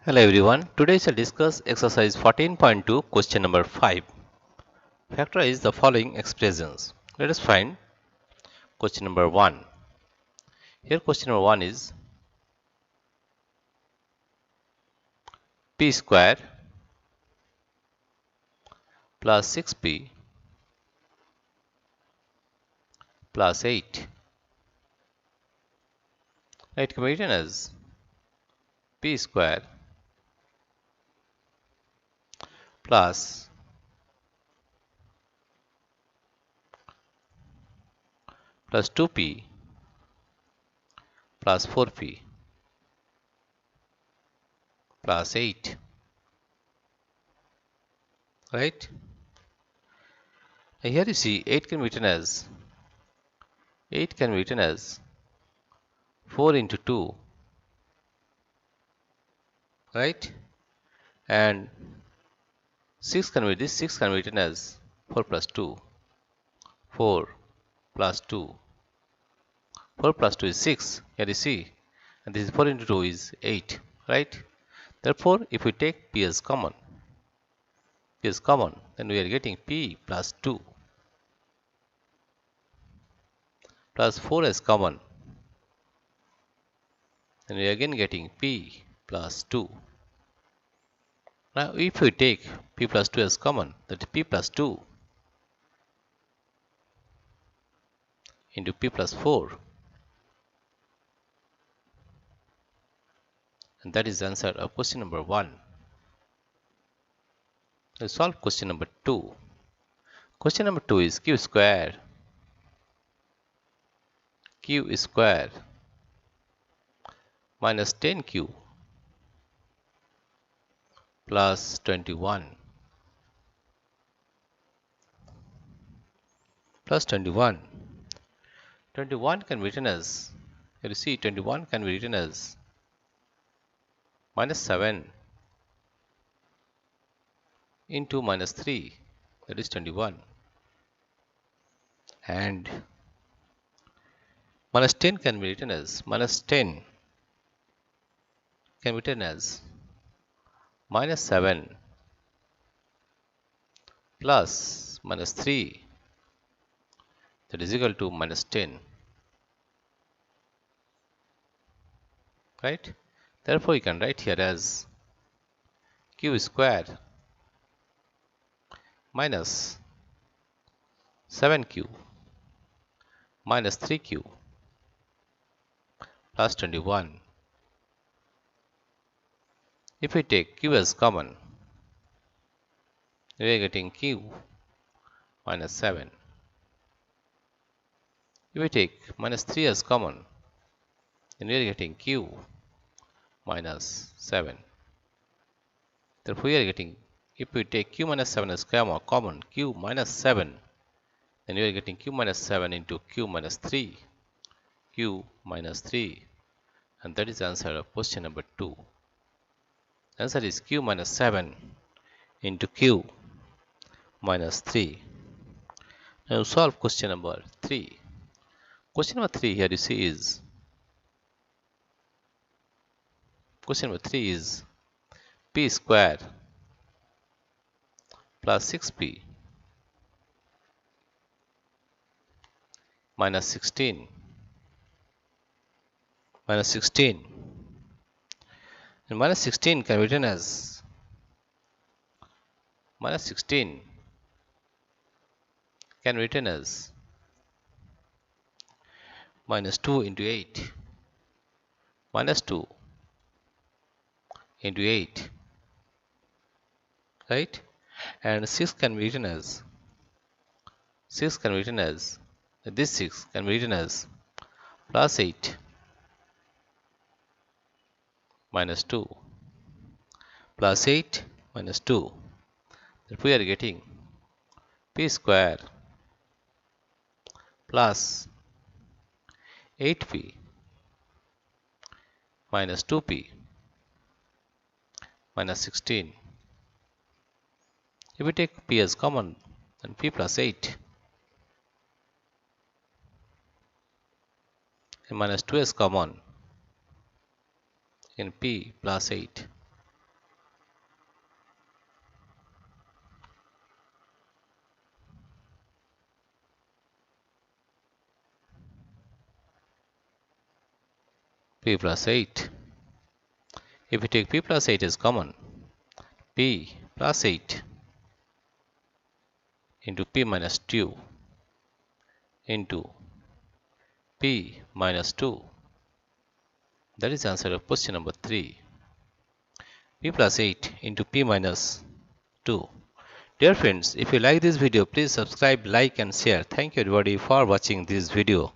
Hello everyone. Today shall discuss exercise 14.2 question number 5. Factorize the following expressions. Let us find question number 1. Here question number 1 is p square plus 6p plus 8. It can be written as p square plus 2p plus 4p plus 8. Right? Here you see 8 can be written as 4 into 2, right? And 6 can be written as 4 plus 2, 4 plus 2. 4 plus 2 is 6. Here you see, and this is 4 into 2 is 8, right? Therefore, if we take p as common, then we are getting p plus 2 plus 4 as common, then we are again getting p plus 2. Now, if we take p plus 2 as common, that is p plus 2 into p plus 4, and that is the answer of question number 1. Let's solve question number 2. Question number 2 is q square minus 10q plus 21 plus 21. 21 can be written as, you see 21 can be written as minus 7 into minus 3, that is 21, and minus 10 can be written as minus 7 plus minus 3, that is equal to minus 10, right? Therefore, you can write here as q square minus 7q minus 3q plus 21. If we take q as common, we are getting q minus 7. If we take minus 3 as common, then we are getting q minus 7. Therefore, we are getting, if we take q minus 7 as common, q minus 7, then we are getting q minus 7 into q minus 3, and that is the answer of question number 2. Answer is q minus 7 into q minus 3. Now solve question number 3. Question number 3 here you see is, p square plus 6p minus 16 and minus 16 can be written as minus 2 into 8, right? And 6 can be written as this 6 can be written as plus 8 minus 2 plus 8 minus 2. That we are getting p square plus 8p minus 2p minus 16. If we take p as common, then p plus 8 and minus 2 as common, in p plus 8. p plus 8. If we take p plus 8 as common, p plus 8 into p minus 2 into p minus 2. That is the answer of question number 3. P plus 8 into p minus 2. Dear friends, if you like this video, please subscribe, like and share. Thank you everybody for watching this video.